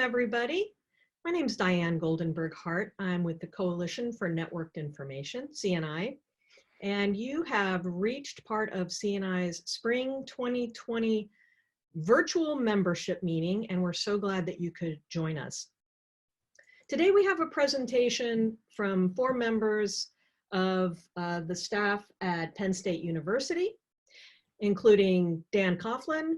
everybody. My name is Diane Goldenberg-Hart. I'm with the Coalition for Networked Information, CNI, and you have reached part of CNI's Spring 2020 virtual membership meeting, and we're so glad that you could join us. Today we have a presentation from 4 members of the staff at Penn State University, including Dan Coughlin,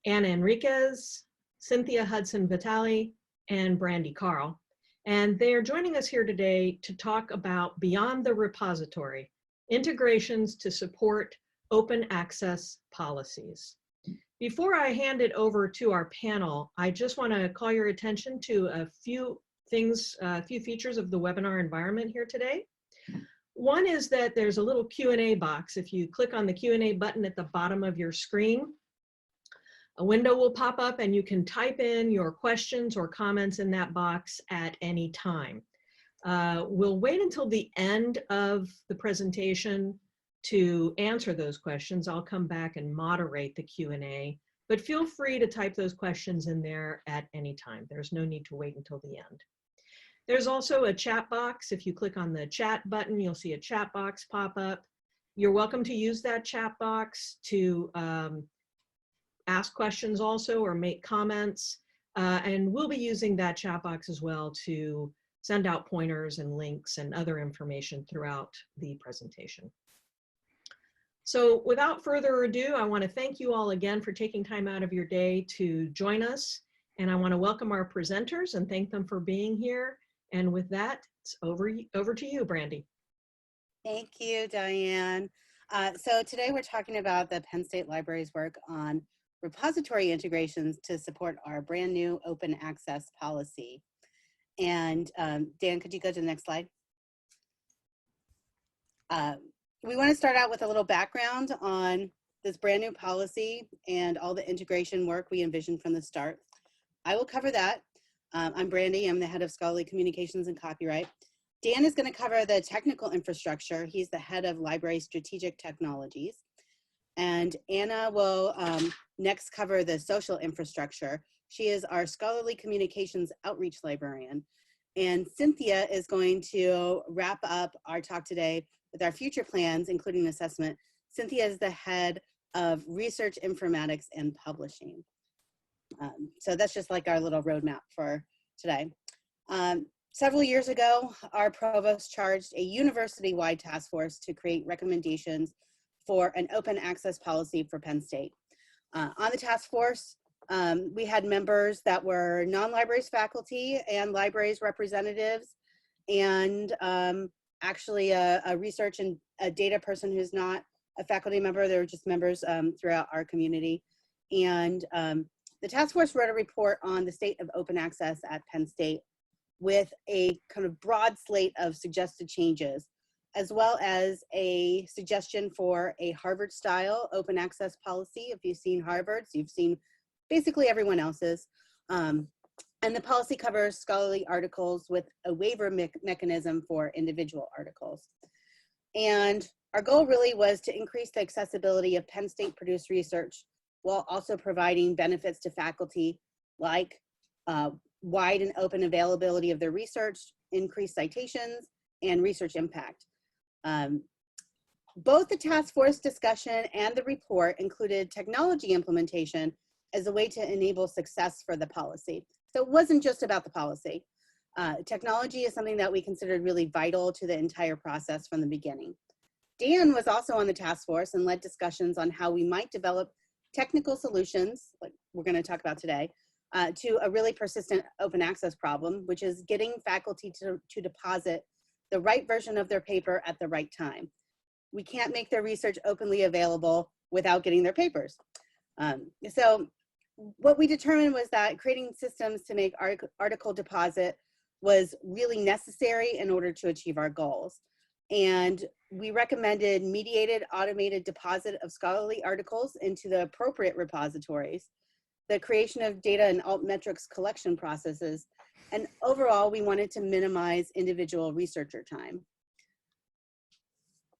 Anna Enriquez, Cynthia Hudson Vitale, and Brandy Karl. And they're joining us here today to talk about Beyond the Repository, integrations to support open access policies. Before I hand it over to our panel, I just want to call your attention to a few things, a few features of the webinar environment here today. One is that there's a little Q&A box. If you click on the Q&A button at the bottom of your screen, a window will pop up and you can type in your questions or comments in that box at any time. We'll wait until the end of the presentation to answer those questions. I'll come back and moderate the Q&A, but feel free to type those questions in there at any time. There's no need to wait until the end. There's also a chat box. If you click on the chat button, you'll see a chat box pop up. You're welcome to use that chat box to ask questions also or make comments. And we'll be using that chat box as well to send out pointers and links and other information throughout the presentation. So without further ado, I want to thank you all again for taking time out of your day to join us. And I want to welcome our presenters and thank them for being here. And with that, it's over to you, Brandy. Thank you, Diane. So today we're talking about the Penn State Library's work on repository integrations to support our brand new open access policy. And Dan, could you go to the next slide? We want to start out with a little background on this brand new policy and all the integration work we envisioned from the start. I will cover that. I'm Brandy, I'm the head of scholarly communications and copyright. Dan is going to cover the technical infrastructure. He's the head of library strategic technologies. And Anna will next cover the social infrastructure. She is our scholarly communications outreach librarian. And Cynthia is going to wrap up our talk today with our future plans, including assessment. Cynthia is the head of research, informatics, and publishing. So that's just like our little roadmap for today. Several years ago, our provost charged a university-wide task force to create recommendations for an open access policy for Penn State. On the task force, we had members that were non-libraries faculty and libraries representatives, and actually a research and a data person who's not a faculty member. They were just members throughout our community. And the task force wrote a report on the state of open access at Penn State with a kind of broad slate of suggested changes, as well as a suggestion for a Harvard-style open access policy. If you've seen Harvard's, you've seen basically everyone else's. And the policy covers scholarly articles with a waiver mechanism for individual articles. And our goal really was to increase the accessibility of Penn State produced research while also providing benefits to faculty like wide and open availability of their research, increased citations, and research impact. Both the task force discussion and the report included technology implementation as a way to enable success for the policy. So it wasn't just about the policy. Technology is something that we considered really vital to the entire process from the beginning. Dan was also on the task force and led discussions on how we might develop technical solutions, like we're going to talk about today, to a really persistent open access problem, which is getting faculty to deposit the right version of their paper at the right time. We can't make their research openly available without getting their papers. So what we determined was that creating systems to make article deposit was really necessary in order to achieve our goals. And we recommended mediated automated deposit of scholarly articles into the appropriate repositories, the creation of data and altmetrics collection processes, and overall, we wanted to minimize individual researcher time.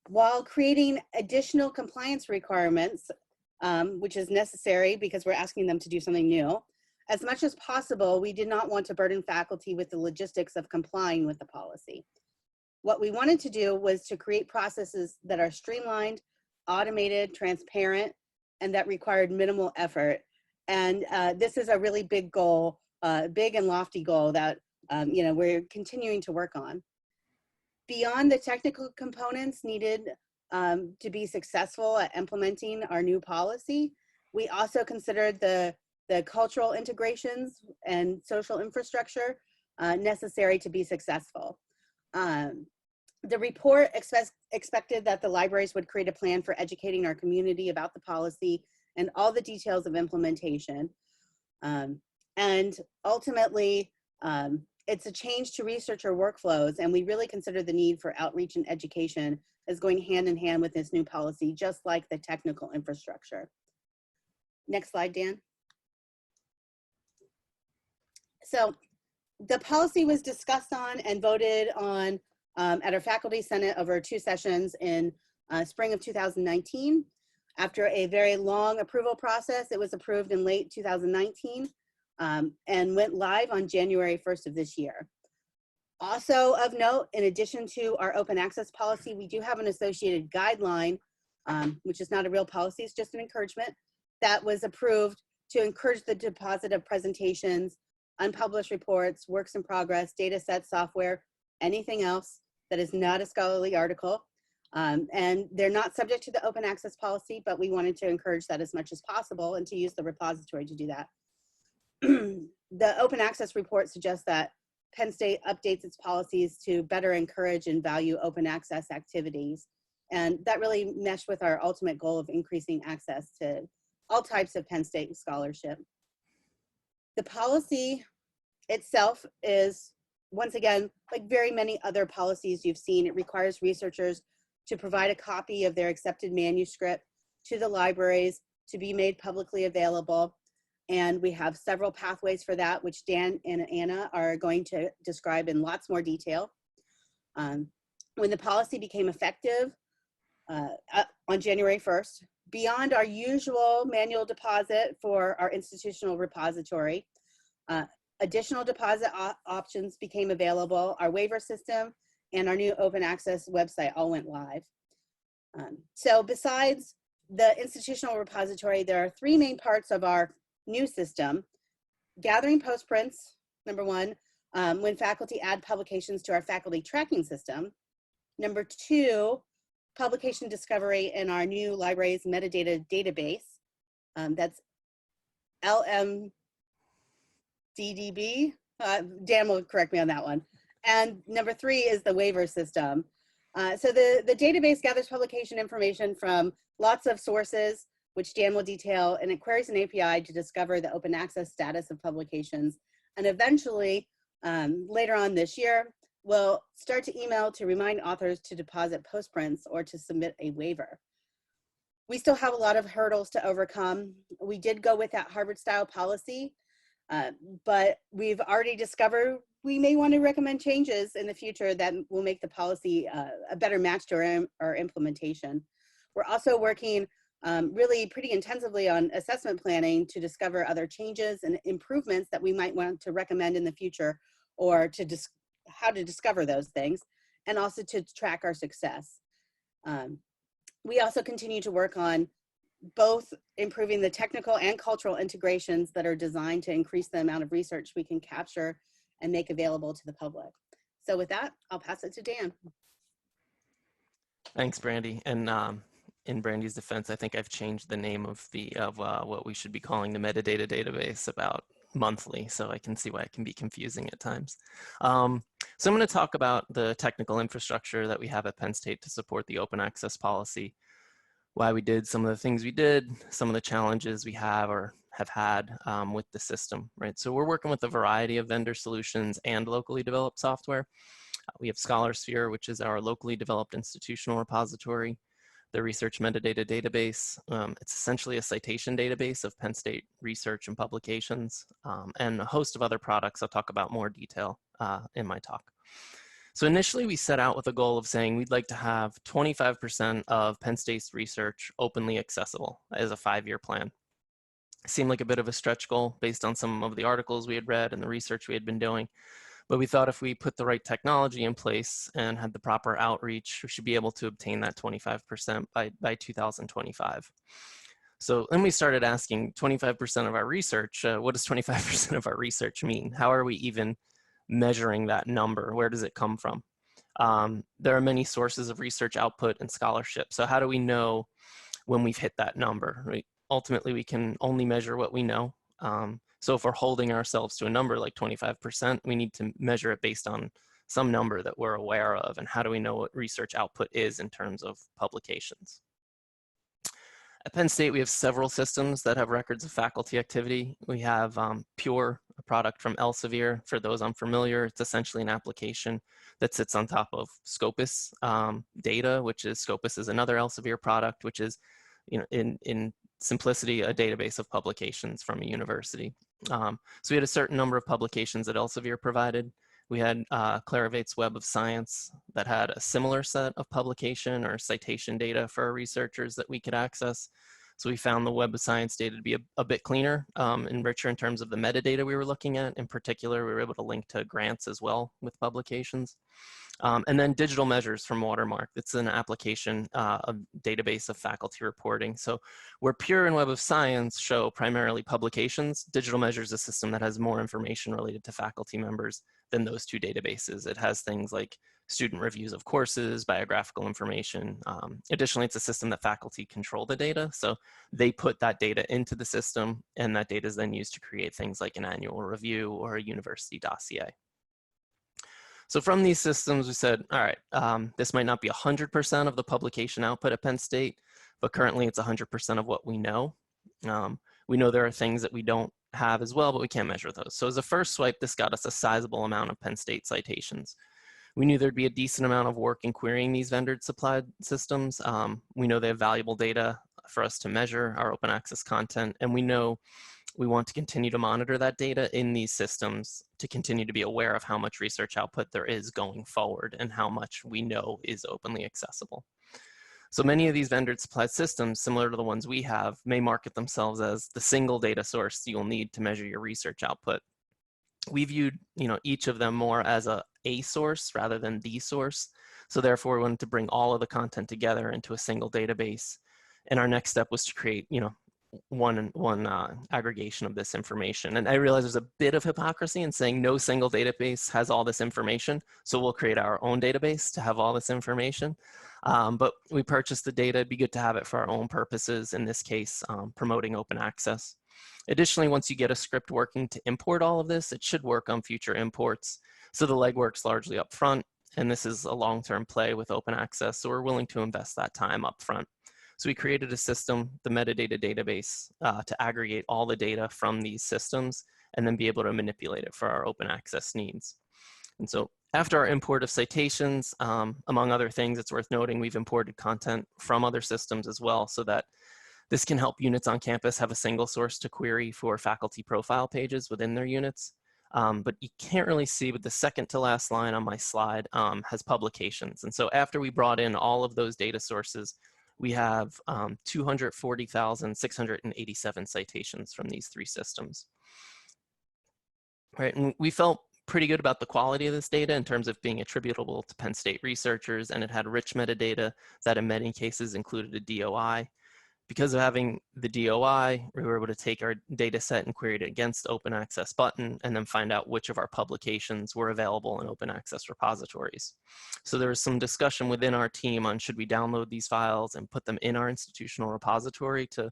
While creating additional compliance requirements, which is necessary because we're asking them to do something new, as much as possible, we did not want to burden faculty with the logistics of complying with the policy. What we wanted to do was to create processes that are streamlined, automated, transparent, and that required minimal effort. And this is a really big goal, big and lofty goal that we're continuing to work on. Beyond the technical components needed to be successful at implementing our new policy, we also considered the cultural integrations and social infrastructure necessary to be successful. The report expected that the libraries would create a plan for educating our community about the policy and all the details of implementation. And ultimately, it's a change to researcher workflows, and we really consider the need for outreach and education as going hand in hand with this new policy, just like the technical infrastructure. Next slide, Dan. So the policy was discussed on and voted on at our faculty senate over 2 sessions in spring of 2019. After a very long approval process, it was approved in late 2019 and went live on January 1st of this year. Also of note, in addition to our open access policy, we do have an associated guideline, which is not a real policy, it's just an encouragement, that was approved to encourage the deposit of presentations, unpublished reports, works in progress, data sets, software, anything else that is not a scholarly article. And they're not subject to the open access policy, but we wanted to encourage that as much as possible and to use the repository to do that. The open access report suggests that Penn State updates its policies to better encourage and value open access activities. And that really meshed with our ultimate goal of increasing access to all types of Penn State scholarship. The policy itself is, once again, like very many other policies you've seen, it requires researchers to provide a copy of their accepted manuscript to the libraries to be made publicly available. And we have several pathways for that, which Dan and Anna are going to describe in lots more detail. When the policy became effective on January 1st, beyond our usual manual deposit for our institutional repository, additional deposit options became available. Our waiver system and our new open access website all went live. So besides the institutional repository, there are 3 main parts of our new system: gathering postprints, number 1, when faculty add publications to our faculty tracking system. Number 2, publication discovery in our new library's metadata database. That's LMDDB. Dan will correct me on that one. And number 3 is the waiver system. So the database gathers publication information from lots of sources, which Dan will detail, and it queries an API to discover the open access status of publications. And eventually, later on this year, we'll start to email to remind authors to deposit postprints or to submit a waiver. We still have a lot of hurdles to overcome. We did go with that Harvard-style policy, but we've already discovered we may want to recommend changes in the future that will make the policy a better match to our implementation. We're also working really pretty intensively on assessment planning to discover other changes and improvements that we might want to recommend in the future, or to how to discover those things, and also to track our success. We also continue to work on both improving the technical and cultural integrations that are designed to increase the amount of research we can capture and make available to the public. So with that, I'll pass it to Dan. Thanks, Brandy. And in Brandy's defense, I think I've changed the name of what we should be calling the metadata database about monthly, so I can see why it can be confusing at times. So I'm going to talk about the technical infrastructure that we have at Penn State to support the open access policy, why we did some of the things we did, some of the challenges we have or have had with the system, right? So we're working with a variety of vendor solutions and locally developed software. We have ScholarSphere, which is our locally developed institutional repository, the research metadata database. It's essentially a citation database of Penn State research and publications, and a host of other products I'll talk about more detail in my talk. So initially we set out with a goal of saying we'd like to have 25% of Penn State's research openly accessible as a 5-year plan. Seemed like a bit of a stretch goal based on some of the articles we had read and the research we had been doing. But we thought if we put the right technology in place and had the proper outreach, we should be able to obtain that 25% by 2025. So then we started asking 25% of our research, what does 25% of our research mean? How are we even measuring that number? Where does it come from? There are many sources of research output and scholarship. So how do we know when we've hit that number? Right? Ultimately, we can only measure what we know. So if we're holding ourselves to a number like 25%, we need to measure it based on some number that we're aware of. And how do we know what research output is in terms of publications? At Penn State, we have several systems that have records of faculty activity. We have Pure, a product from Elsevier. For those unfamiliar, it's essentially an application that sits on top of Scopus data, which is Scopus is another Elsevier product, which is, in simplicity, a database of publications from a university. So we had a certain number of publications that Elsevier provided. We had Clarivate's Web of Science that had a similar set of publication or citation data for our researchers that we could access. So we found the Web of Science data to be a bit cleaner and richer in terms of the metadata we were looking at. In particular, we were able to link to grants as well with publications. And then Digital Measures from Watermark. It's an application, a database of faculty reporting. So where Pure and Web of Science show primarily publications, Digital Measures is a system that has more information related to faculty members than those two databases. It has things like student reviews of courses, biographical information. Additionally, it's a system that faculty control the data. So they put that data into the system, and that data is then used to create things like an annual review or a university dossier. So from these systems, we said, all right, this might not be 100% of the publication output at Penn State, but currently it's 100% of what we know. We know there are things that we don't have as well, but we can't measure those. So as a first swipe, this got us a sizable amount of Penn State citations. We knew there'd be a decent amount of work in querying these vendor supplied systems. We know they have valuable data for us to measure our open access content, and we know we want to continue to monitor that data in these systems to continue to be aware of how much research output there is going forward and how much we know is openly accessible. So many of these vendor supplied systems, similar to the ones we have, may market themselves as the single data source you'll need to measure your research output. We viewed each of them more as a source rather than the source. So therefore, we wanted to bring all of the content together into a single database. And our next step was to create one aggregation of this information. And I realize there's a bit of hypocrisy in saying no single database has all this information, so we'll create our own database to have all this information. But we purchased the data. It'd be good to have it for our own purposes, in this case, promoting open access. Additionally, once you get a script working to import all of this, it should work on future imports. So the legwork's largely up front, and this is a long-term play with open access, so we're willing to invest that time up front. So we created a system, the metadata database, to aggregate all the data from these systems and then be able to manipulate it for our open access needs. And so after our import of citations, among other things, it's worth noting we've imported content from other systems as well, so that this can help units on campus have a single source to query for faculty profile pages within their units. But you can't really see, but the second to last line on my slide has publications. And so after we brought in all of those data sources, we have 240,687 citations from these three systems. Right, and we felt pretty good about the quality of this data in terms of being attributable to Penn State researchers, and it had rich metadata that in many cases included a DOI. Because of having the DOI, we were able to take our data set and query it against open access button and then find out which of our publications were available in open access repositories. So there was some discussion within our team on should we download these files and put them in our institutional repository to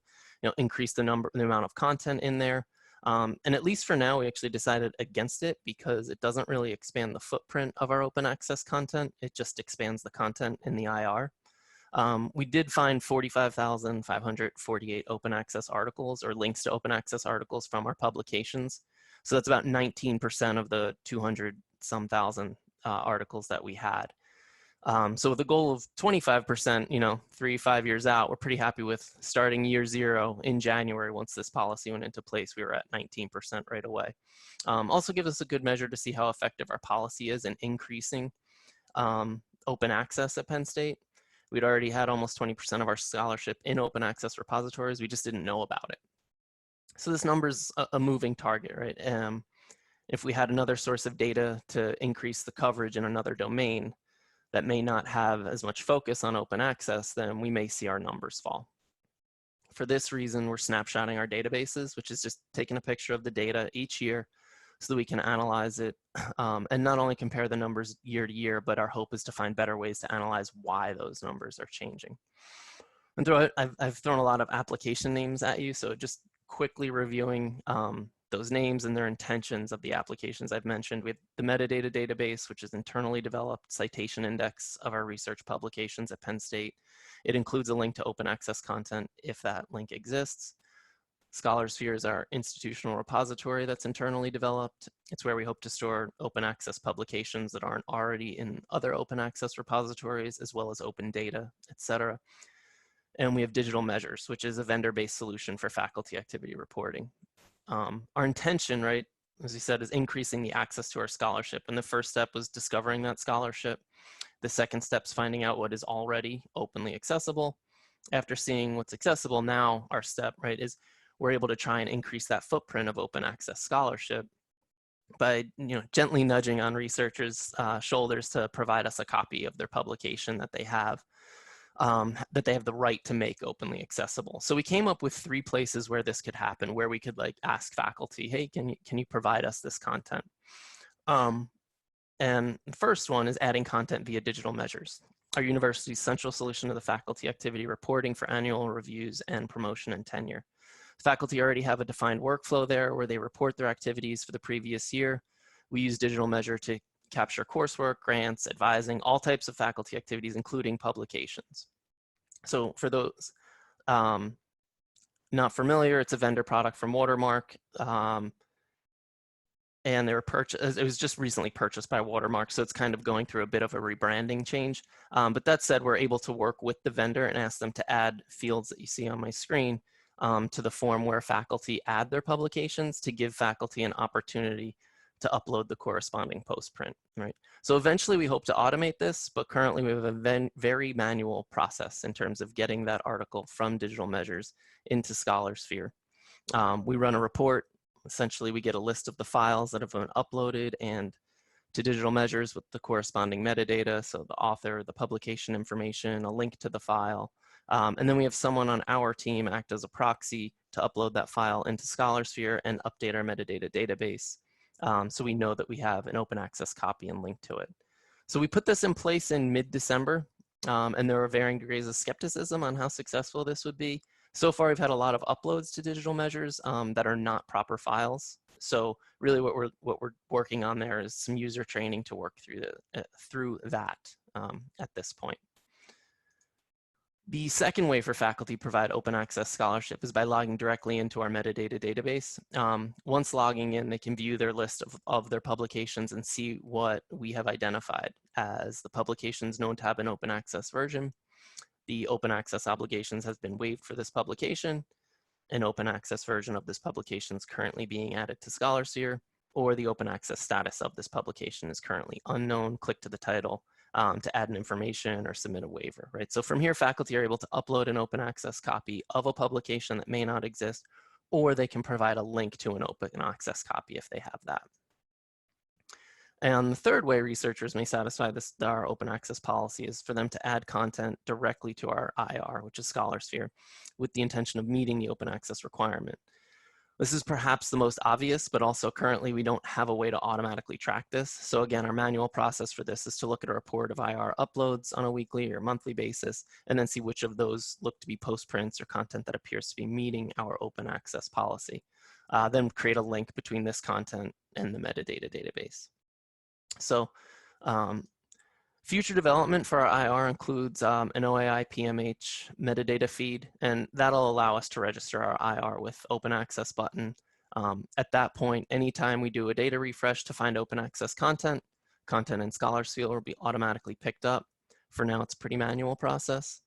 increase the amount of content in there. And at least for now, we actually decided against it because it doesn't really expand the footprint of our open access content. It just expands the content in the IR. We did find 45,548 open access articles or links to open access articles from our publications. So that's about 19% of the 200-some thousand articles that we had. So with a goal of 25%, 3-5 years out, we're pretty happy with starting year 0 in January. Once this policy went into place, we were at 19% right away. Also gives us a good measure to see how effective our policy is in increasing open access at Penn State. We'd already had almost 20% of our scholarship in open access repositories. We just didn't know about it. So this number is a moving target, right? If we had another source of data to increase the coverage in another domain that may not have as much focus on open access, then we may see our numbers fall. For this reason, we're snapshotting our databases, which is just taking a picture of the data each year so that we can analyze it and not only compare the numbers year to year, but our hope is to find better ways to analyze why those numbers are changing. And I've thrown a lot of application names at you, so just quickly reviewing those names and their intentions of the applications I've mentioned. We have the metadata database, which is internally developed citation index of our research publications at Penn State. It includes a link to open access content if that link exists. ScholarSphere is our institutional repository that's internally developed. It's where we hope to store open access publications that aren't already in other open access repositories, as well as open data, etc. And we have digital measures, which is a vendor-based solution for faculty activity reporting. Our intention, right, as we said, is increasing the access to our scholarship. And the first step was discovering that scholarship. The second step is finding out what is already openly accessible. After seeing what's accessible, now our step, right, is we're able to try and increase that footprint of open access scholarship by gently nudging on researchers' shoulders to provide us a copy of their publication that they have the right to make openly accessible. So we came up with 3 places where this could happen, where we could like ask faculty, hey, can you provide us this content? And the first one is adding content via digital measures. Our university's central solution to the faculty activity reporting for annual reviews and promotion and tenure. Faculty already have a defined workflow there where they report their activities for the previous year. We use digital measure to capture coursework, grants, advising, all types of faculty activities, including publications. So for those not familiar, it's a vendor product from Watermark. And they were purchased, it was just recently purchased by Watermark, so it's kind of going through a bit of a rebranding change. But that said, we're able to work with the vendor and ask them to add fields that you see on my screen to the form where faculty add their publications to give faculty an opportunity to upload the corresponding postprint, right? So eventually we hope to automate this, but currently we have a very manual process in terms of getting that article from digital measures into ScholarSphere. We run a report. Essentially, we get a list of the files that have been uploaded and to digital measures with the corresponding metadata, so the author, the publication information, a link to the file. And then we have someone on our team act as a proxy to upload that file into ScholarSphere and update our metadata database. So we know that we have an open access copy and link to it. So we put this in place in mid-December, and there are varying degrees of skepticism on how successful this would be. So far, we've had a lot of uploads to digital measures that are not proper files. So really what we're working on there is some user training to work through that at this point. The second way for faculty to provide open access scholarship is by logging directly into our metadata database. Once logging in, they can view their list of their publications and see what we have identified as the publications known to have an open access version. The open access obligations has been waived for this publication. An open access version of this publication is currently being added to ScholarSphere, or the open access status of this publication is currently unknown. Click to the title to add an information or submit a waiver, right? So from here, faculty are able to upload an open access copy of a publication that may not exist, or they can provide a link to an open access copy if they have that. And the third way researchers may satisfy our open access policy is for them to add content directly to our IR, which is ScholarSphere, with the intention of meeting the open access requirement. This is perhaps the most obvious, but also currently we don't have a way to automatically track this. So again, our manual process for this is to look at a report of IR uploads on a weekly or monthly basis, and then see which of those look to be postprints or content that appears to be meeting our open access policy. Then create a link between this content and the metadata database. So future development for our IR includes an OAI PMH metadata feed, and that'll allow us to register our IR with open access button. At that point, anytime we do a data refresh to find open access content in ScholarSphere will be automatically picked up. For now, it's a pretty manual process.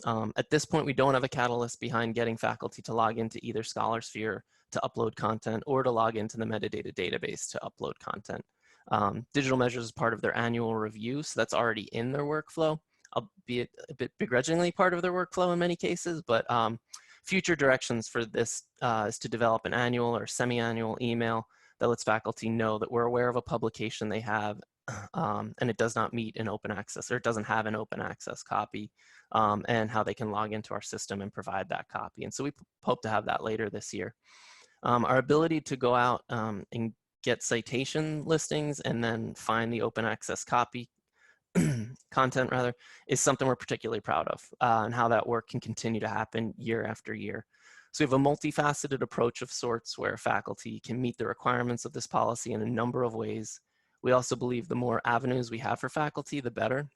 At this point, we don't have a catalyst behind getting faculty to log into either ScholarSphere to upload content or to log into the metadata database to upload content. Digital measures is part of their annual review, so that's already in their workflow, albeit a bit begrudgingly part of their workflow in many cases, but future directions for this is to develop an annual or semi-annual email that lets faculty know that we're aware of a publication they have and it does not meet an open access, or it doesn't have an open access copy, and how they can log into our system and provide that copy. And so we hope to have that later this year. Our ability to go out and get citation listings and then find the open access copy content rather is something we're particularly proud of, and how that work can continue to happen year after year. So we have a multifaceted approach of sorts where faculty can meet the requirements of this policy in a number of ways. We also believe the more avenues we have for faculty, the better.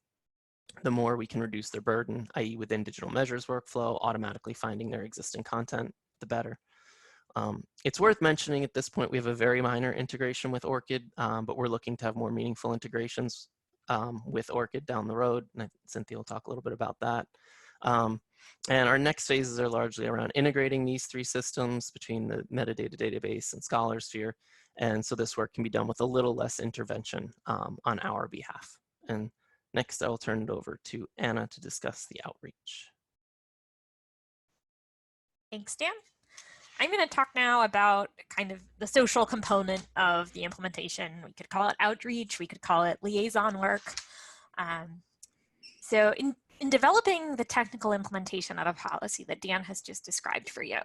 The more we can reduce their burden, i.e. within digital measures workflow, automatically finding their existing content, the better. It's worth mentioning at this point, we have a very minor integration with ORCID, but we're looking to have more meaningful integrations with ORCID down the road. And Cynthia will talk a little bit about that. And our next phases are largely around integrating these three systems between the metadata database and ScholarSphere. And so this work can be done with a little less intervention on our behalf. And next, I will turn it over to Anna to discuss the outreach. Thanks, Dan. I'm going to talk now about kind of the social component of the implementation. We could call it outreach, we could call it liaison work. So in developing the technical implementation of a policy that Dan has just described for you,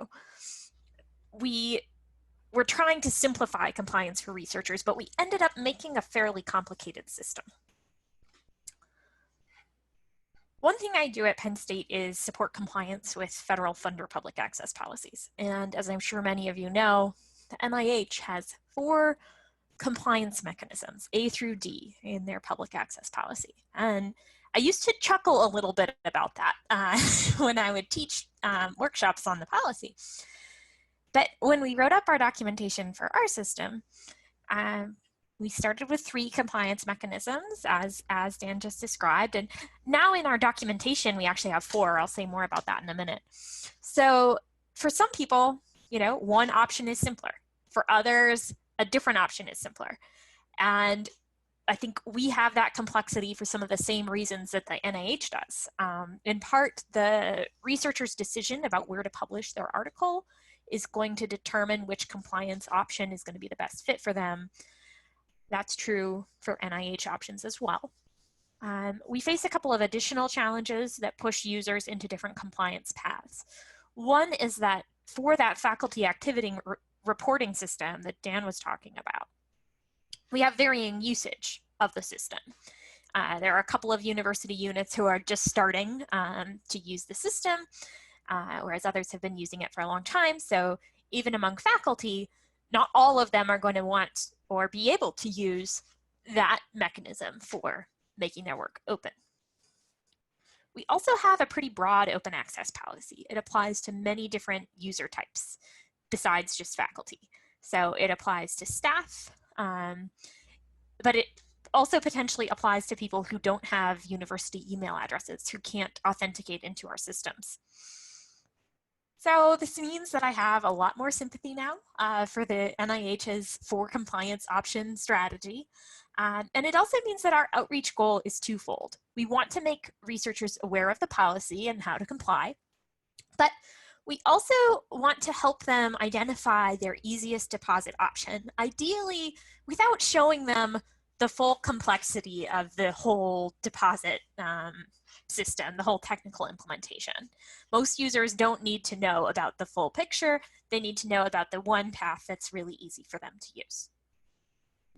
we're trying to simplify compliance for researchers, but we ended up making a fairly complicated system. One thing I do at Penn State is support compliance with federal funder public access policies. And as I'm sure many of you know, the NIH has 4 compliance mechanisms, A through D, in their public access policy. And I used to chuckle a little bit about that when I would teach workshops on the policy. But when we wrote up our documentation for our system, we started with 3 compliance mechanisms, as Dan just described. And now in our documentation, we actually have 4. I'll say more about that in a minute. So for some people, one option is simpler. For others, a different option is simpler. And I think we have that complexity for some of the same reasons that the NIH does. In part, the researcher's decision about where to publish their article is going to determine which compliance option is going to be the best fit for them. That's true for NIH options as well. We face a couple of additional challenges that push users into different compliance paths. One is that for that faculty activity reporting system that Dan was talking about, we have varying usage of the system. There are a couple of university units who are just starting to use the system, whereas others have been using it for a long time. So even among faculty, not all of them are going to want or be able to use that mechanism for making their work open. We also have a pretty broad open access policy. It applies to many different user types besides just faculty. So it applies to staff, but it also potentially applies to people who don't have university email addresses, who can't authenticate into our systems. So this means that I have a lot more sympathy now for the NIH's 4 compliance option strategy. And it also means that our outreach goal is twofold. We want to make researchers aware of the policy and how to comply, but we also want to help them identify their easiest deposit option, ideally without showing them the full complexity of the whole deposit system, the whole technical implementation. Most users don't need to know about the full picture. They need to know about the one path that's really easy for them to use.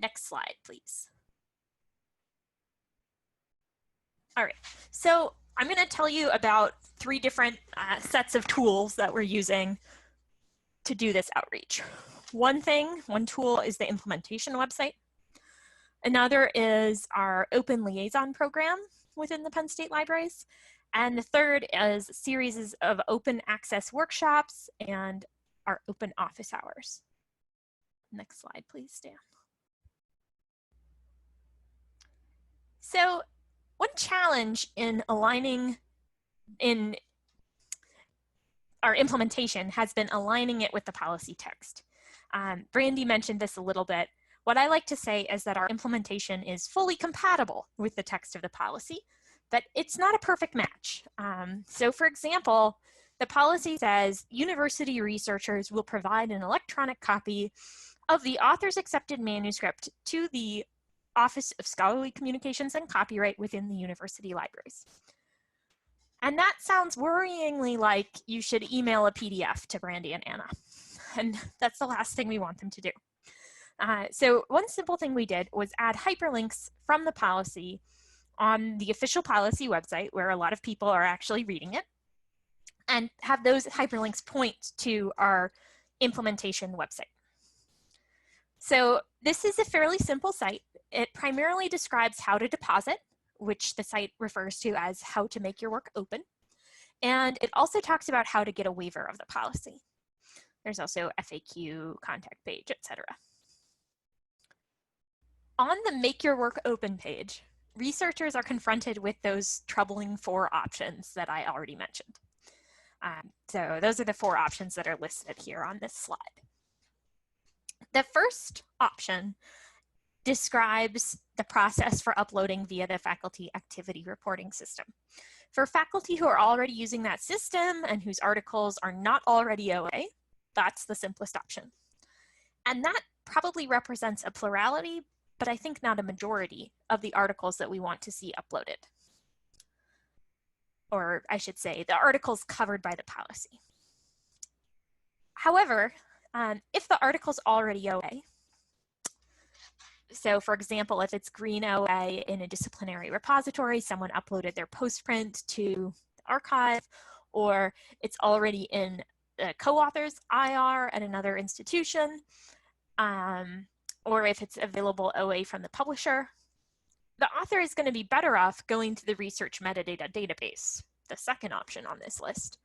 Next slide, please. All right, so I'm going to tell you about 3 different sets of tools that we're using to do this outreach. One tool is the implementation website. Another is our open liaison program within the Penn State Libraries. And the third is a series of open access workshops and our open office hours. Next slide, please, Dan. So one challenge in aligning in our implementation has been aligning it with the policy text. Brandy mentioned this a little bit. What I like to say is that our implementation is fully compatible with the text of the policy, but it's not a perfect match. So for example, the policy says university researchers will provide an electronic copy of the author's accepted manuscript to the Office of Scholarly Communications and Copyright within the university libraries. And that sounds worryingly like you should email a PDF to Brandy and Anna. And that's the last thing we want them to do. So one simple thing we did was add hyperlinks from the policy on the official policy website where a lot of people are actually reading it, and have those hyperlinks point to our implementation website. So this is a fairly simple site. It primarily describes how to deposit, which the site refers to as how to make your work open. And it also talks about how to get a waiver of the policy. There's also FAQ, contact page, etc. On the Make Your Work Open page, researchers are confronted with those troubling 4 options that I already mentioned. So those are the 4 options that are listed here on this slide. The first option describes the process for uploading via the faculty activity reporting system. For faculty who are already using that system and whose articles are not already OA, that's the simplest option. And that probably represents a plurality, but I think not a majority of the articles that we want to see uploaded. Or I should say, the articles covered by the policy. However, if the article's already OA, so for example, if it's green OA in a disciplinary repository, someone uploaded their postprint to the archive, or it's already in a co-author's IR at another institution, or if it's available OA from the publisher, the author is going to be better off going to the research metadata database, the second option on this list,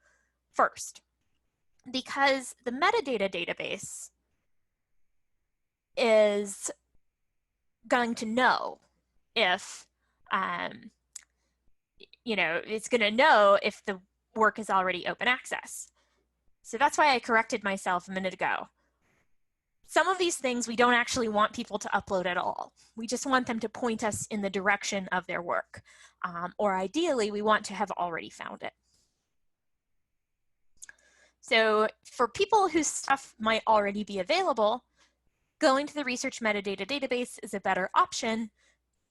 first. Because the metadata database is going to know if, it's going to know if the work is already open access. So that's why I corrected myself a minute ago. Some of these things we don't actually want people to upload at all. We just want them to point us in the direction of their work. Or ideally, we want to have already found it. So for people whose stuff might already be available, going to the research metadata database is a better option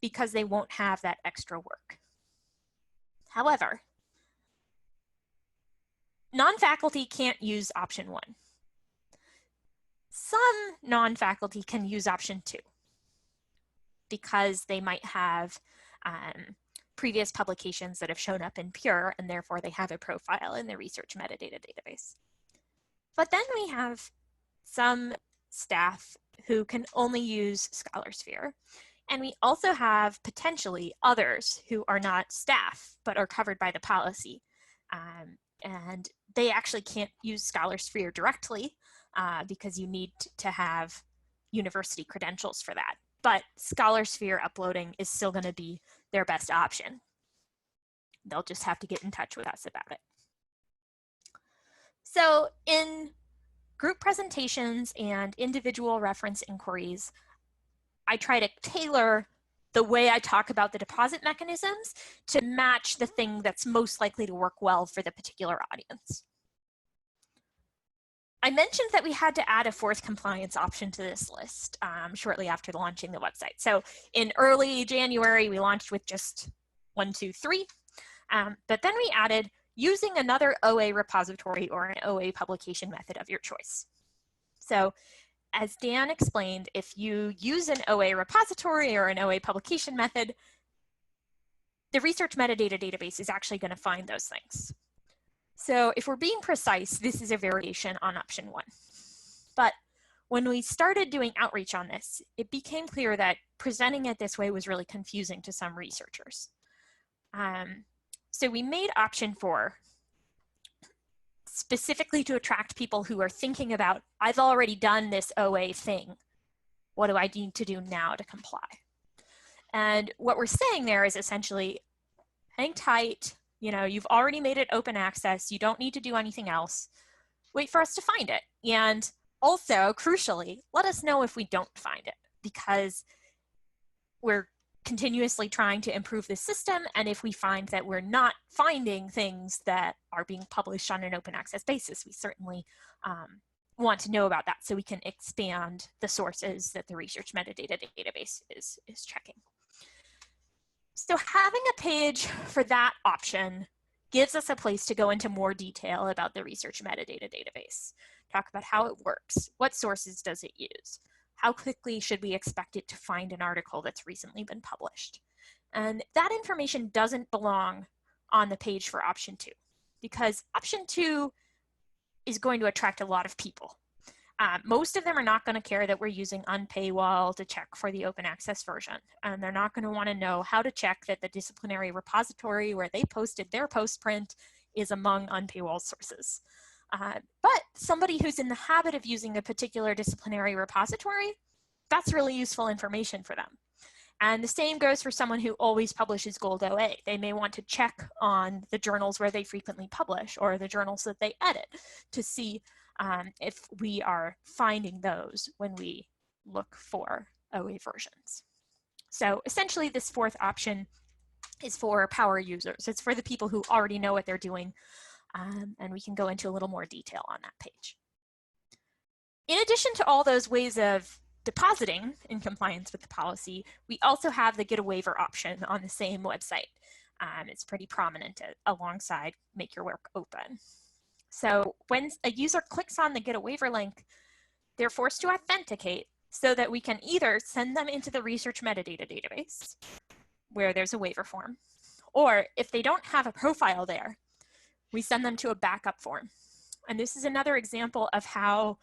because they won't have that extra work. However, non-faculty can't use option 1. Some non-faculty can use option 2 because they might have previous publications that have shown up in Pure, and therefore they have a profile in the research metadata database. But then we have some staff who can only use ScholarSphere, and we also have potentially others who are not staff but are covered by the policy, and they actually can't use ScholarSphere directly because you need to have university credentials for that. But ScholarSphere uploading is still going to be their best option. They'll just have to get in touch with us about it. So in group presentations and individual reference inquiries, I try to tailor the way I talk about the deposit mechanisms to match the thing that's most likely to work well for the particular audience. I mentioned that we had to add a 4th compliance option to this list shortly after launching the website. So in early January, we launched with just 1, 2, 3. But then we added using another OA repository or an OA publication method of your choice. So as Dan explained, if you use an OA repository or an OA publication method, the research metadata database is actually going to find those things. So if we're being precise, this is a variation on option 1. But when we started doing outreach on this, it became clear that presenting it this way was really confusing to some researchers. So we made option 4 specifically to attract people who are thinking about, I've already done this OA thing. What do I need to do now to comply? And what we're saying there is essentially, hang tight. You've already made it open access. You don't need to do anything else. Wait for us to find it. And also, crucially, let us know if we don't find it, because we're continuously trying to improve the system, and if we find that we're not finding things that are being published on an open access basis, we certainly want to know about that so we can expand the sources that the research metadata database is checking. So having a page for that option gives us a place to go into more detail about the research metadata database. Talk about how it works, what sources does it use, how quickly should we expect it to find an article that's recently been published. And that information doesn't belong on the page for option 2, because option 2 is going to attract a lot of people. Most of them are not going to care that we're using unpaywall to check for the open access version. And they're not going to want to know how to check that the disciplinary repository where they posted their postprint is among unpaywall sources. But somebody who's in the habit of using a particular disciplinary repository, that's really useful information for them. And the same goes for someone who always publishes Gold OA. They may want to check on the journals where they frequently publish or the journals that they edit to see if we are finding those when we look for OA versions. So essentially this fourth option is for power users. It's for the people who already know what they're doing, and we can go into a little more detail on that page. In addition to all those ways of depositing in compliance with the policy, we also have the get a waiver option on the same website. It's pretty prominent alongside make your work open. So when a user clicks on the get a waiver link, they're forced to authenticate so that we can either send them into the research metadata database where there's a waiver form, or if they don't have a profile there, we send them to a backup form. And this is another example of how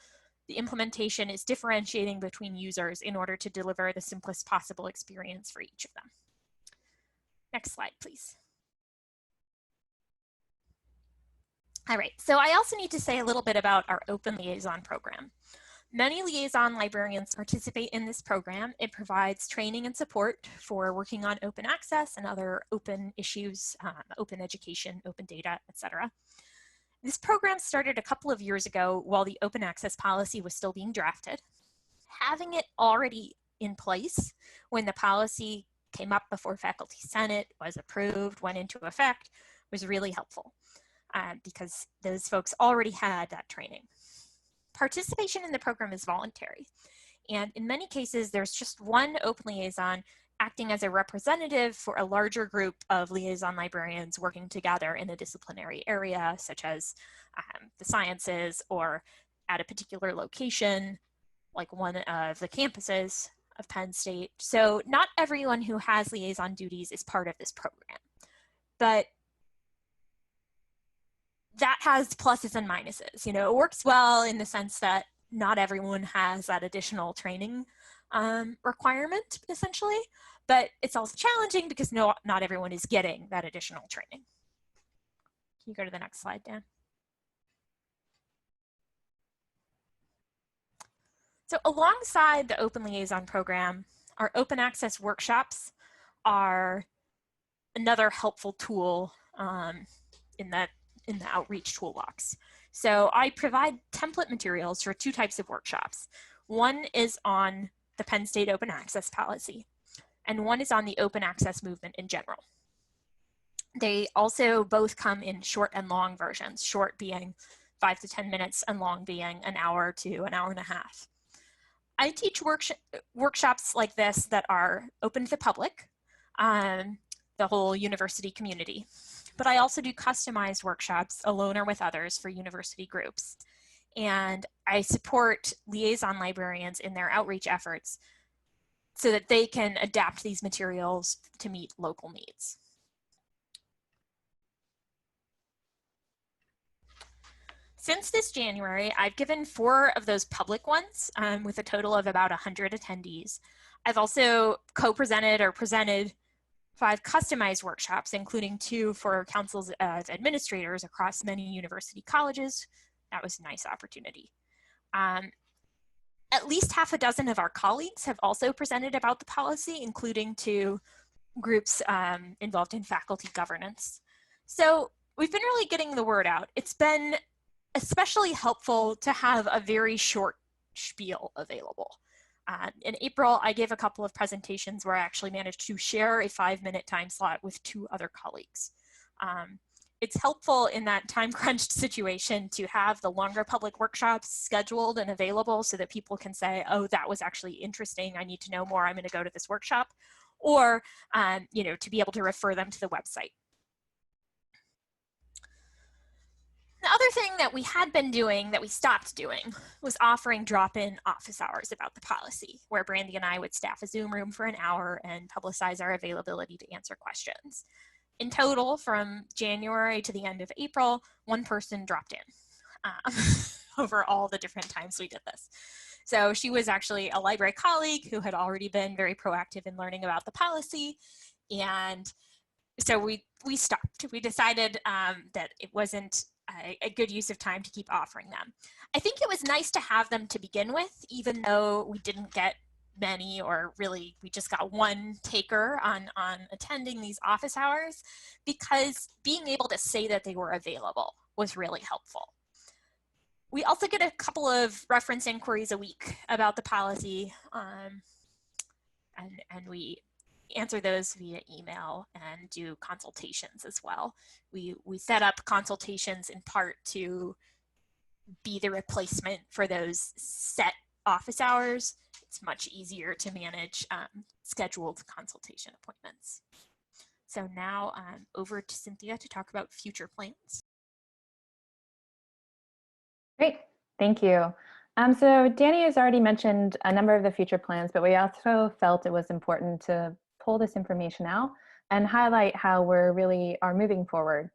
the implementation is differentiating between users in order to deliver the simplest possible experience for each of them. Next slide, please. All right, so I also need to say a little bit about our Open Liaison program. Many liaison librarians participate in this program. It provides training and support for working on open access and other open issues, open education, open data, etc. This program started a couple of years ago while the open access policy was still being drafted. Having it already in place when the policy came up before Faculty Senate, was approved, went into effect, was really helpful because those folks already had that training. Participation in the program is voluntary, and in many cases there's just one open liaison acting as a representative for a larger group of liaison librarians working together in a disciplinary area, such as the sciences or at a particular location, like one of the campuses of Penn State. So not everyone who has liaison duties is part of this program, but that has pluses and minuses. You know, it works well in the sense that not everyone has that additional training requirement, essentially, but it's also challenging because not everyone is getting that additional training. Can you go to the next slide, Dan? So alongside the Open Liaison program, our open access workshops are another helpful tool in the outreach toolbox. So I provide template materials for two types of workshops. One is on the Penn State open access policy, and one is on the open access movement in general. They also both come in short and long versions, short being 5 to 10 minutes and long being an hour to an hour and a half. I teach workshops like this that are open to the public, the whole university community, but I also do customized workshops alone or with others for university groups. And I support liaison librarians in their outreach efforts so that they can adapt these materials to meet local needs. Since this January, I've given 4 of those public ones with a total of about 100 attendees. I've also co-presented or presented 5 customized workshops, including 2 for councils of administrators across many university colleges. That was a nice opportunity. At least half a dozen of our colleagues have also presented about the policy, including 2 groups involved in faculty governance. So we've been really getting the word out. It's been especially helpful to have a very short spiel available. In April, I gave a couple of presentations where I actually managed to share a 5-minute time slot with 2 other colleagues. It's helpful in that time crunched situation to have the longer public workshops scheduled and available so that people can say, oh, that was actually interesting. I need to know more. I'm going to go to this workshop. Or, you know, to be able to refer them to the website. The other thing that we had been doing that we stopped doing was offering drop-in office hours about the policy, where Brandy and I would staff a Zoom room for an hour and publicize our availability to answer questions. In total, from January to the end of April, 1 person dropped in over all the different times we did this. So she was actually a library colleague who had already been very proactive in learning about the policy. And so we stopped. We decided that it wasn't a good use of time to keep offering them. I think it was nice to have them to begin with, even though we didn't get many, or really we just got 1 taker on attending these office hours, because being able to say that they were available was really helpful. We also get a couple of reference inquiries a week about the policy, and we answer those via email and do consultations as well. We set up consultations in part to be the replacement for those set office hours. It's much easier to manage scheduled consultation appointments. So now over to Cynthia to talk about future plans. Great, thank you. So Danny has already mentioned a number of the future plans, but we also felt it was important to pull this information out and highlight how we really are moving forward.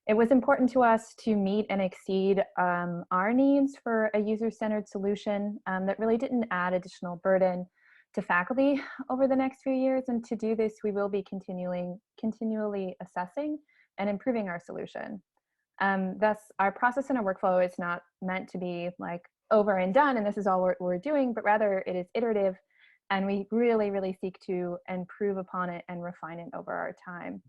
It was important to us to meet and exceed our needs for a user-centered solution that really didn't add additional burden to faculty over the next few years. And to do this, we will be continually assessing and improving our solution. Thus, our process and our workflow is not meant to be like over and done, and this is all we're doing, but rather it is iterative, and we really seek to improve upon it and refine it over our time.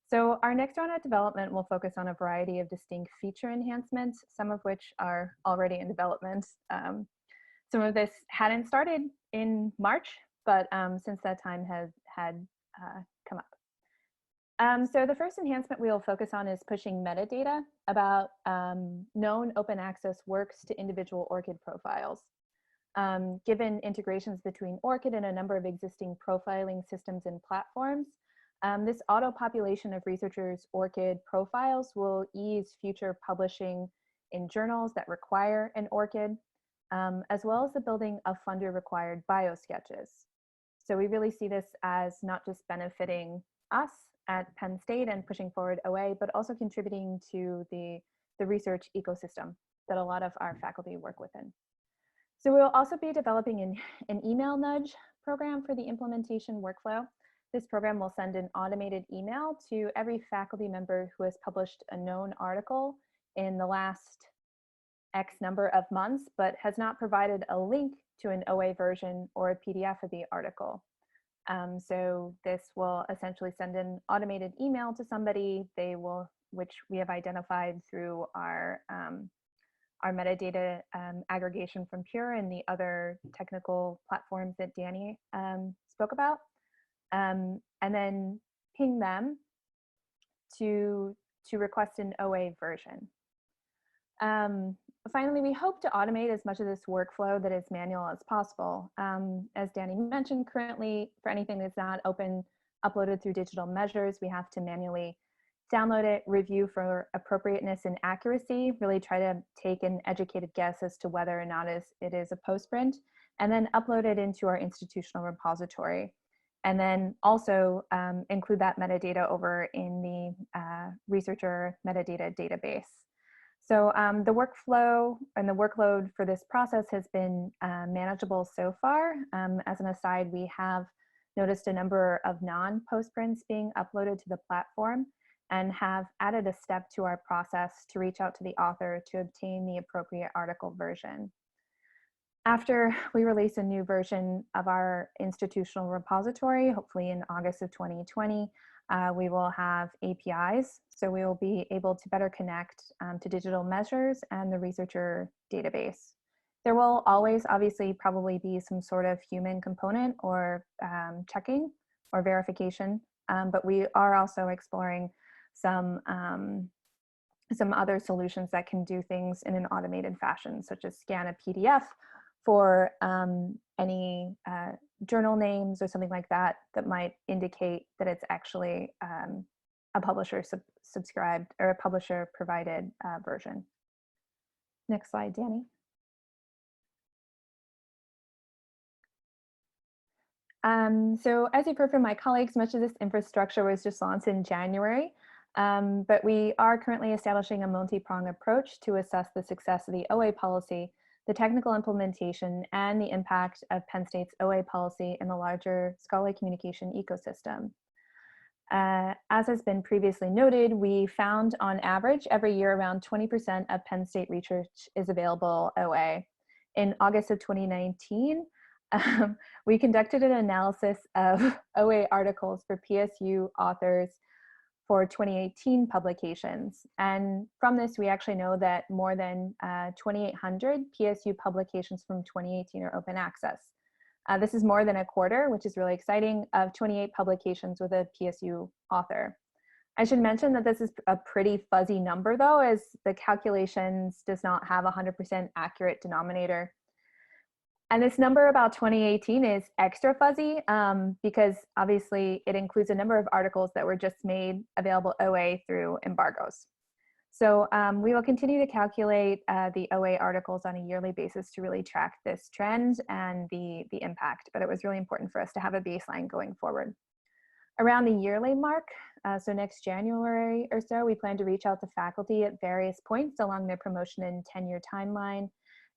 So our next round of development will focus on a variety of distinct feature enhancements, some of which are already in development. Some of this hadn't started in March, but since that time had come up. So the first enhancement we will focus on is pushing metadata about known open access works to individual ORCID profiles. Given integrations between ORCID and a number of existing profiling systems and platforms, this auto-population of researchers' ORCID profiles will ease future publishing in journals that require an ORCID, as well as the building of funder-required biosketches. So we really see this as not just benefiting us at Penn State and pushing forward OA, but also contributing to the research ecosystem that a lot of our faculty work within. So we'll also be developing an email nudge program for the implementation workflow. This program will send an automated email to every faculty member who has published a known article in the last X number of months, but has not provided a link to an OA version or a PDF of the article. So this will essentially send an automated email to somebody, which we have identified through our metadata aggregation from Pure and the other technical platforms that Danny spoke about, and then ping them to request an OA version. Finally, we hope to automate as much of this workflow that is manual as possible. As Danny mentioned, currently for anything that's not uploaded through digital measures, we have to manually download it, review for appropriateness and accuracy, really try to take an educated guess as to whether or not it is a postprint, and then upload it into our institutional repository. And then also include that metadata over in the researcher metadata database. So the workflow and the workload for this process has been manageable so far. As an aside, we have noticed a number of non-postprints being uploaded to the platform and have added a step to our process to reach out to the author to obtain the appropriate article version. After we release a new version of our institutional repository, hopefully in August of 2020, we will have APIs, so we will be able to better connect to digital measures and the researcher database. There will always obviously probably be some sort of human component or checking or verification, but we are also exploring some other solutions that can do things in an automated fashion, such as scan a PDF for any journal names or something like that that might indicate that it's actually a publisher subscribed or a publisher provided version. Next slide, Danny. So as you've heard from my colleagues, much of this infrastructure was just launched in January, but we are currently establishing a multi-pronged approach to assess the success of the OA policy, the technical implementation, and the impact of Penn State's OA policy in the larger scholarly communication ecosystem. As has been previously noted, we found on average every year around 20% of Penn State research is available OA. In August of 2019, we conducted an analysis of OA articles for PSU authors for 2018 publications. And from this, we actually know that more than 2,800 PSU publications from 2018 are open access. This is more than a quarter, which is really exciting, of 28 publications with a PSU author. I should mention that this is a pretty fuzzy number though, as the calculations does not have a 100% accurate denominator. And this number about 2018 is extra fuzzy because obviously it includes a number of articles that were just made available OA through embargoes. So we will continue to calculate the OA articles on a yearly basis to really track this trend and the impact, but it was really important for us to have a baseline going forward. Around the yearly mark, so next January or so, we plan to reach out to faculty at various points along their promotion and tenure timeline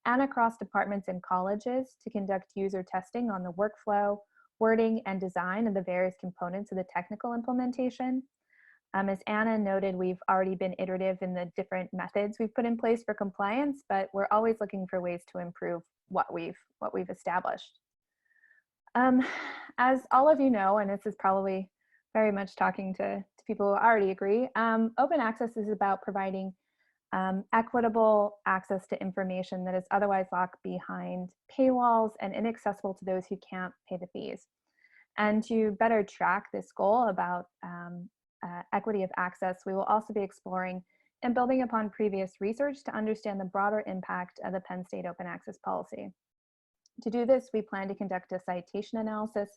and across departments and colleges to conduct user testing on the workflow, wording, and design of the various components of the technical implementation. As Anna noted, we've already been iterative in the different methods we've put in place for compliance, but we're always looking for ways to improve what we've established. As all of you know, and this is probably very much talking to people who already agree, open access is about providing equitable access to information that is otherwise locked behind paywalls and inaccessible to those who can't pay the fees. And to better track this goal about equity of access, we will also be exploring and building upon previous research to understand the broader impact of the Penn State open access policy. To do this, we plan to conduct a citation analysis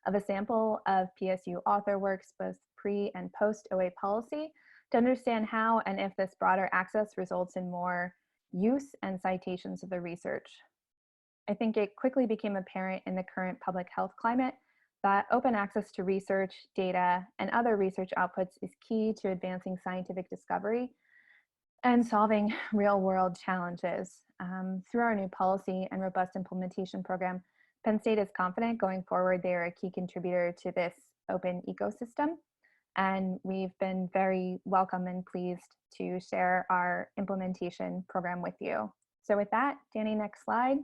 of a sample of PSU author works, both pre and post OA policy, to understand how and if this broader access results in more use and citations of the research. I think it quickly became apparent in the current public health climate that open access to research, data, and other research outputs is key to advancing scientific discovery and solving real-world challenges. Through our new policy and robust implementation program, Penn State is confident going forward they are a key contributor to this open ecosystem. And we've been very welcome and pleased to share our implementation program with you. So with that, Danny, next slide.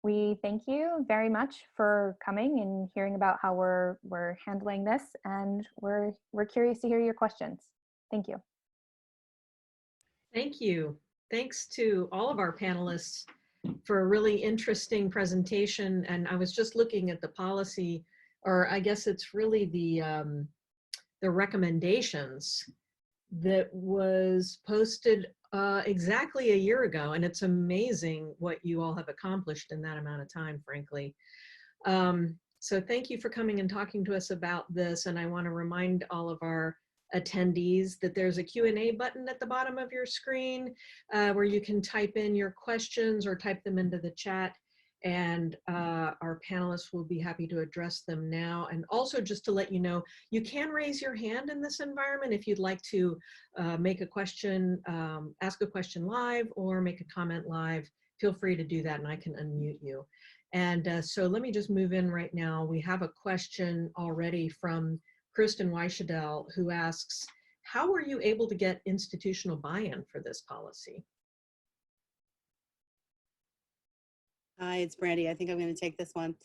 We thank you very much for coming and hearing about how we're handling this, and we're curious to hear your questions. Thank you. Thank you. Thanks to all of our panelists for a really interesting presentation. And I was just looking at the policy, or I guess it's really the recommendations that was posted exactly a year ago. And it's amazing what you all have accomplished in that amount of time, frankly. So thank you for coming and talking to us about this. And I want to remind all of our attendees that there's a Q&A button at the bottom of your screen where you can type in your questions or type them into the chat, and our panelists will be happy to address them now. And also, just to let you know, you can raise your hand in this environment if you'd like to make a question, ask a question live, or make a comment live. Feel free to do that and I can unmute you. And so let me just move in right now. We have a question already from Kristen Weichedel, who asks, how were you able to get institutional buy-in for this policy? Hi, it's Brandy. I think I'm going to take this one.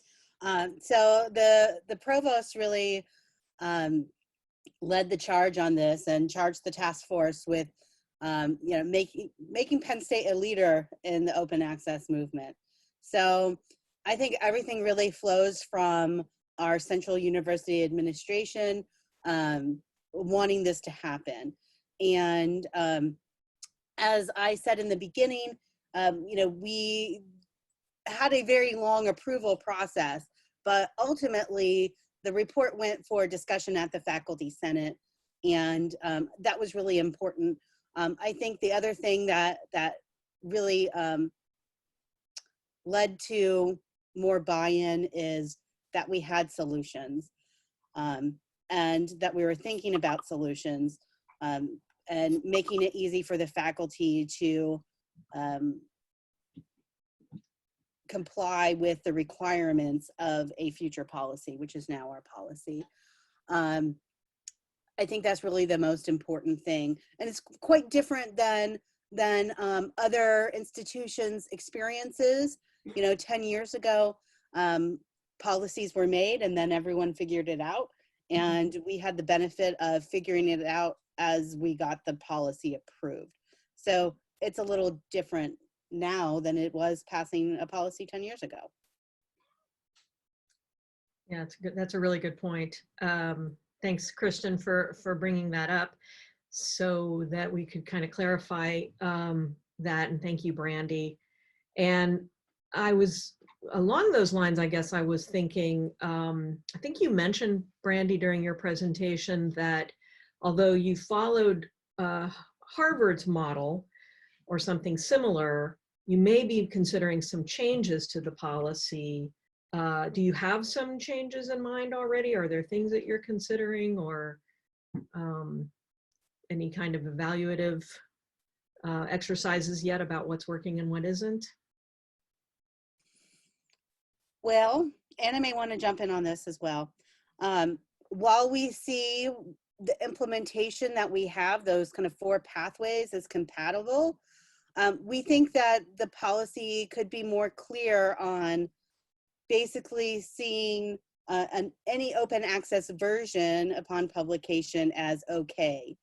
So the provost really led the charge on this and charged the task force with you know, making Penn State a leader in the open access movement. So I think everything really flows from our central university administration wanting this to happen. And as I said in the beginning, you know, we had a very long approval process, but ultimately the report went for discussion at the Faculty Senate, and that was really important. I think the other thing that really led to more buy-in is that we had solutions, and that we were thinking about solutions, and making it easy for the faculty to comply with the requirements of a future policy, which is now our policy. I think that's really the most important thing. And it's quite different than other institutions' experiences. You know, 10 years ago, policies were made and then everyone figured it out. And we had the benefit of figuring it out as we got the policy approved. So it's a little different now than it was passing a policy 10 years ago. Yeah, it's good. That's a really good point. Thanks, Kristen, for bringing that up so that we could kind of clarify that. And thank you, Brandy. And I was, along those lines, I guess I was thinking, I think you mentioned, Brandy, during your presentation that although you followed Harvard's model or something similar, you may be considering some changes to the policy. Do you have some changes in mind already? Are there things that you're considering, or any kind of evaluative exercises yet about what's working and what isn't? Well, Anna may want to jump in on this as well. While we see the implementation that we have, those kind of 4 pathways, is compatible, we think that the policy could be more clear on basically seeing any open access version upon publication as okay.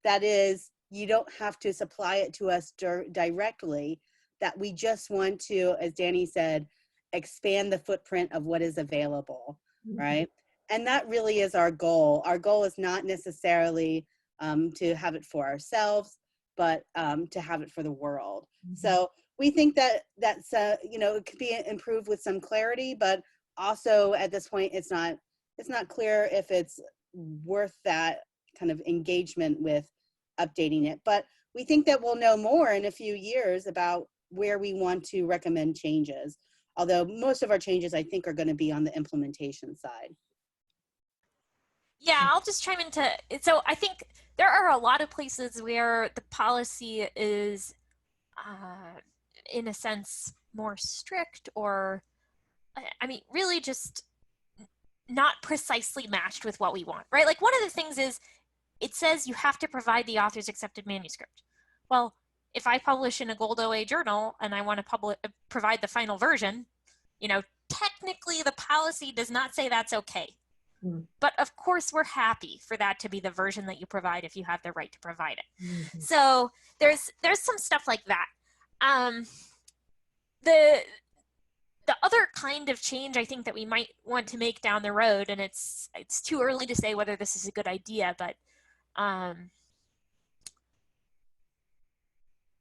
That is, you don't have to supply it to us directly, that we just want to, as Danny said, expand the footprint of what is available, right? And that really is our goal. Our goal is not necessarily to have it for ourselves, but to have it for the world. So we think that that's, you know, it could be improved with some clarity, but also at this point, it's not clear if it's worth that kind of engagement with updating it. But we think that we'll know more in a few years about where we want to recommend changes. Although most of our changes, I think, are going to be on the implementation side. Yeah, I'll just chime into, so I think there are a lot of places where the policy is, in a sense, more strict, or, I mean, really just not precisely matched with what we want, right? Like, one of the things is, it says you have to provide the author's accepted manuscript. Well, if I publish in a Gold OA journal and I want to provide the final version, you know, technically the policy does not say that's okay. But of course, we're happy for that to be the version that you provide if you have the right to provide it. So there's some stuff like that. The other kind of change I think that we might want to make down the road, and it's too early to say whether this is a good idea, but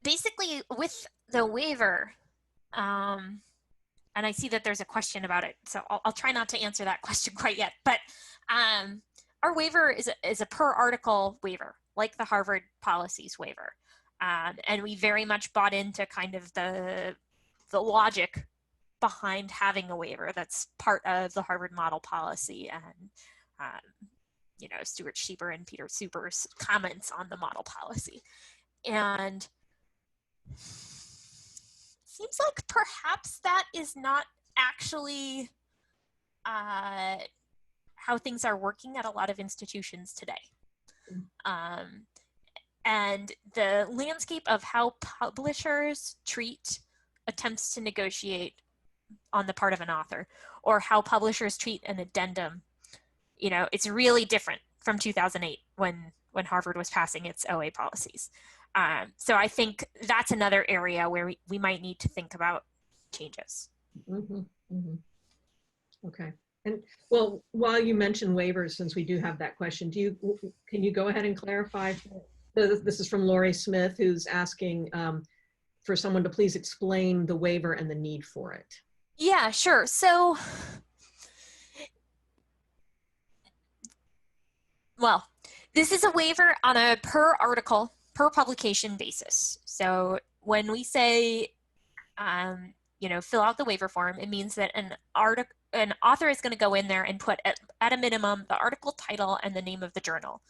basically with the waiver, and I see that there's a question about it, so I'll try not to answer that question quite yet, but our waiver is a per article waiver, like the Harvard policies waiver. And we very much bought into kind of the logic behind having a waiver that's part of the Harvard model policy, and you know, Stuart Schieber and Peter Super's comments on the model policy. And seems like perhaps that is not actually how things are working at a lot of institutions today. And the landscape of how publishers treat attempts to negotiate on the part of an author, or how publishers treat an addendum, you know, it's really different from 2008 when Harvard was passing its OA policies. So I think that's another area where we might need to think about changes. Okay. And well, while you mention waivers, since we do have that question, can you go ahead and clarify? This is from Lori Smith, who's asking for someone to please explain the waiver and the need for it. Yeah, sure. So, well, this is a waiver on a per article, per publication basis. So when we say, fill out the waiver form, it means that an author is going to go in there and put at a minimum the article title and the name of the journal.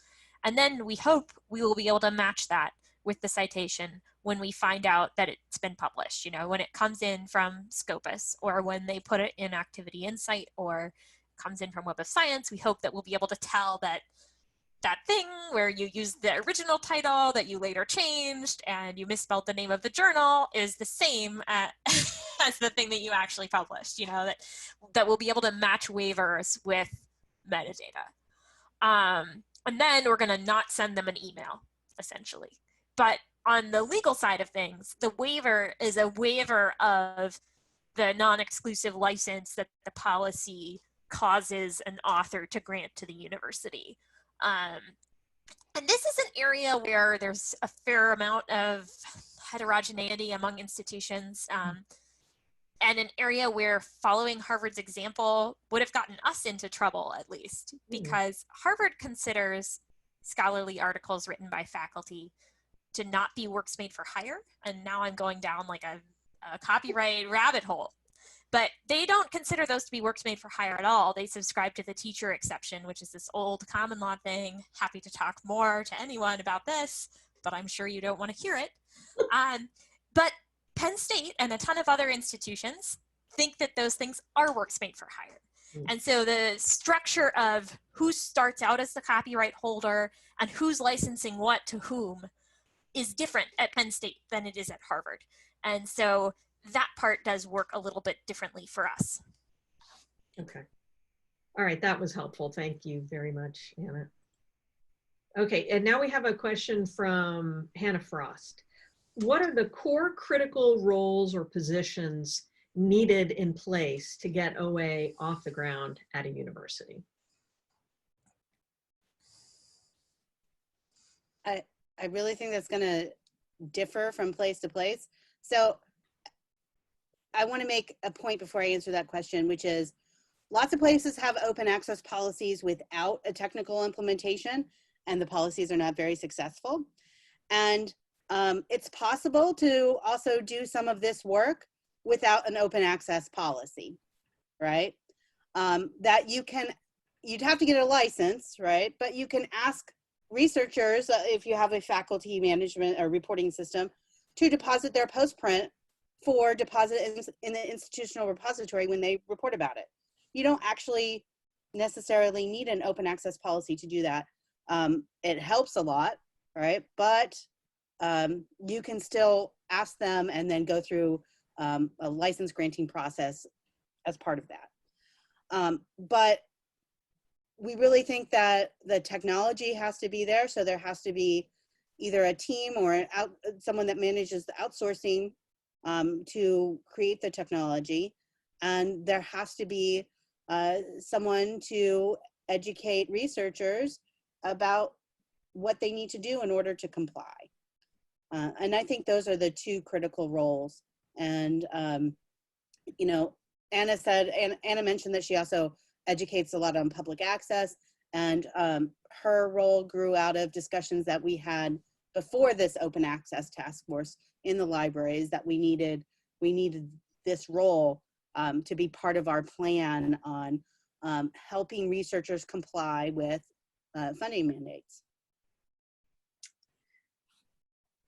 And then we hope we will be able to match that with the citation when we find out that it's been published, when it comes in from Scopus, or when they put it in Activity Insight, or comes in from Web of Science. We hope that we'll be able to tell that that thing where you used the original title that you later changed and you misspelled the name of the journal is the same as the thing that you actually published, that we'll be able to match waivers with metadata. And then we're going to not send them an email, essentially. But on the legal side of things, the waiver is a waiver of the non-exclusive license that the policy causes an author to grant to the university. And this is an area where there's a fair amount of heterogeneity among institutions, and an area where following Harvard's example would have gotten us into trouble, at least, because Harvard considers scholarly articles written by faculty to not be works made for hire. And now I'm going down like a copyright rabbit hole. But they don't consider those to be works made for hire at all. They subscribe to the teacher exception, which is this old common law thing. Happy to talk more to anyone about this, but I'm sure you don't want to hear it. But Penn State and a ton of other institutions think that those things are works made for hire. And so the structure of who starts out as the copyright holder and who's licensing what to whom is different at Penn State than it is at Harvard. And so that part does work a little bit differently for us. Okay. All right, that was helpful. Thank you very much, Anna. Okay, and now we have a question from Hannah Frost. What are the core critical roles or positions needed in place to get OA off the ground at a university? I really think that's going to differ from place to place. So I want to make a point before I answer that question, which is lots of places have open access policies without a technical implementation, and the policies are not very successful. And it's possible to also do some of this work without an open access policy, right? That you'd have to get a license, right? But you can ask researchers, if you have a faculty management or reporting system, to deposit their postprint for deposit in the institutional repository when they report about it. You don't actually necessarily need an open access policy to do that. It helps a lot, right? But you can still ask them and then go through a license granting process as part of that. But we really think that the technology has to be there. So there has to be either a team or someone that manages the outsourcing to create the technology. And there has to be someone to educate researchers about what they need to do in order to comply. And I think those are the two critical roles. And, Anna mentioned that she also educates a lot on public access, and her role grew out of discussions that we had before this open access task force in the libraries, that we needed this role to be part of our plan on helping researchers comply with funding mandates.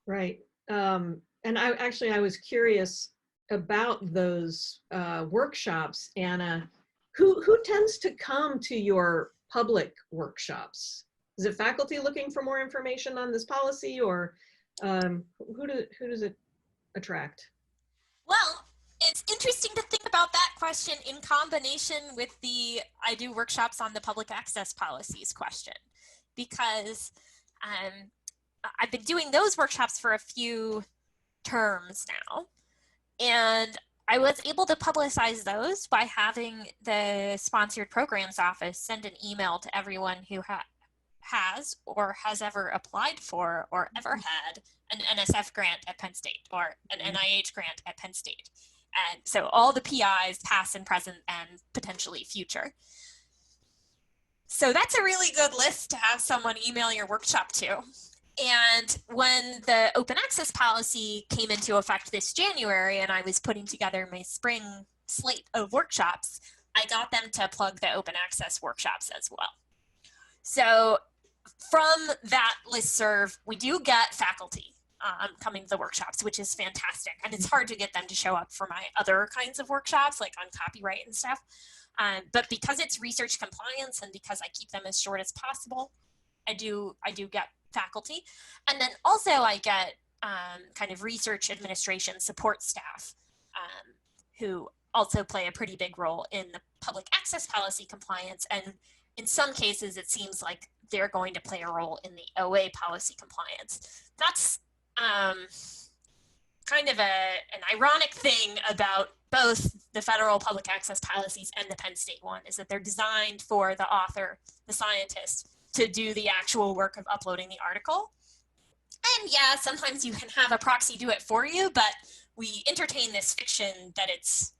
Right. And I was curious about those workshops, Anna. Who tends to come to your public workshops? Is it faculty looking for more information on this policy, or who does it attract? Well, it's interesting to think about that question in combination with the I do workshops on the public access policies question, because I've been doing those workshops for a few terms now. And I was able to publicize those by having the sponsored programs office send an email to everyone who has or has ever applied for or ever had an NSF grant at Penn State or an NIH grant at Penn State. And so all the PIs, past and present and potentially future. So that's a really good list to have someone email your workshop to. And when the open access policy came into effect this January and I was putting together my spring slate of workshops, I got them to plug the open access workshops as well. So from that listserv, we do get faculty coming to the workshops, which is fantastic. And it's hard to get them to show up for my other kinds of workshops, like on copyright and stuff. But because it's research compliance and because I keep them as short as possible, I do get faculty. And then also I get kind of research administration support staff who also play a pretty big role in the public access policy compliance. And in some cases, it seems like they're going to play a role in the OA policy compliance. That's kind of an ironic thing about both the federal public access policies and the Penn State one is that they're designed for the author, the scientist, to do the actual work of uploading the article. And yeah, sometimes you can have a proxy do it for you, but we entertain this fiction that it's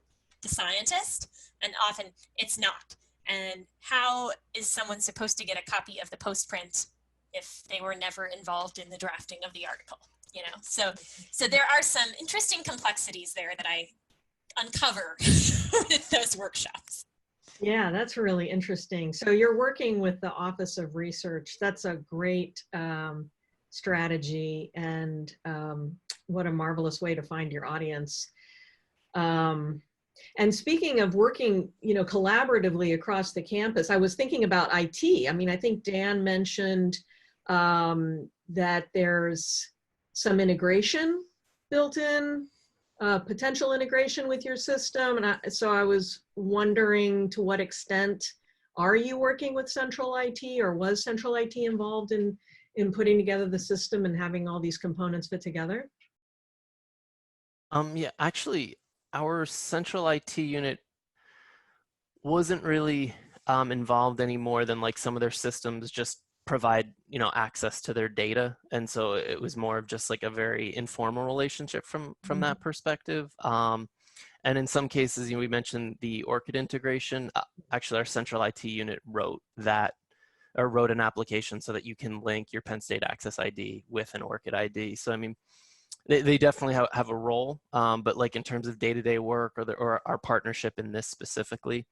the scientist, and often it's not. And how is someone supposed to get a copy of the postprint if they were never involved in the drafting of the article? You know, so there are some interesting complexities there that I uncover with those workshops. Yeah, that's really interesting. So you're working with the Office of Research. That's a great strategy, and what a marvelous way to find your audience. And speaking of working, you know, collaboratively across the campus, I was thinking about IT. I mean, I think Dan mentioned that there's some integration built in, potential integration with your system. And so I was wondering, to what extent are you working with Central IT, or was Central IT involved in putting together the system and having all these components fit together? Yeah, actually, our Central IT unit wasn't really involved any more than like some of their systems just provide, you know, access to their data. And so it was more of just like a very informal relationship from that perspective. And in some cases, you know, we mentioned the ORCID integration. Actually, our Central IT unit wrote an application so that you can link your Penn State Access ID with an ORCID ID. So, I mean, they definitely have a role, but like in terms of day-to-day work or our partnership in this specifically,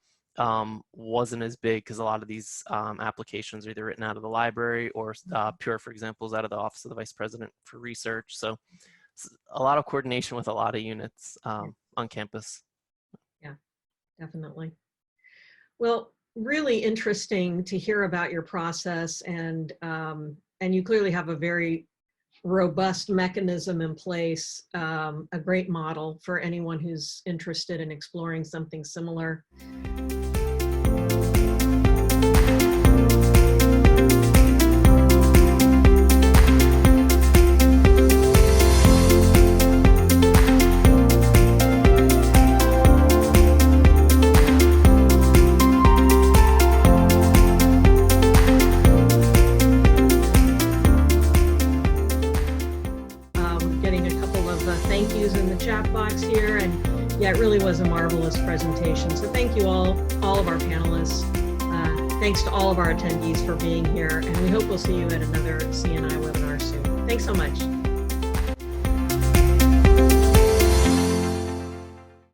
wasn't as big because a lot of these applications are either written out of the library or Pure, for example, is out of the Office of the Vice President for Research. So a lot of coordination with a lot of units on campus. Yeah, definitely. Well, really interesting to hear about your process, and you clearly have a very robust mechanism in place, a great model for anyone who's interested in exploring something similar. Yeah, it really was a marvelous presentation. So thank you all of our panelists. Thanks to all of our attendees for being here, and we hope we'll see you at another CNI webinar soon. Thanks so much.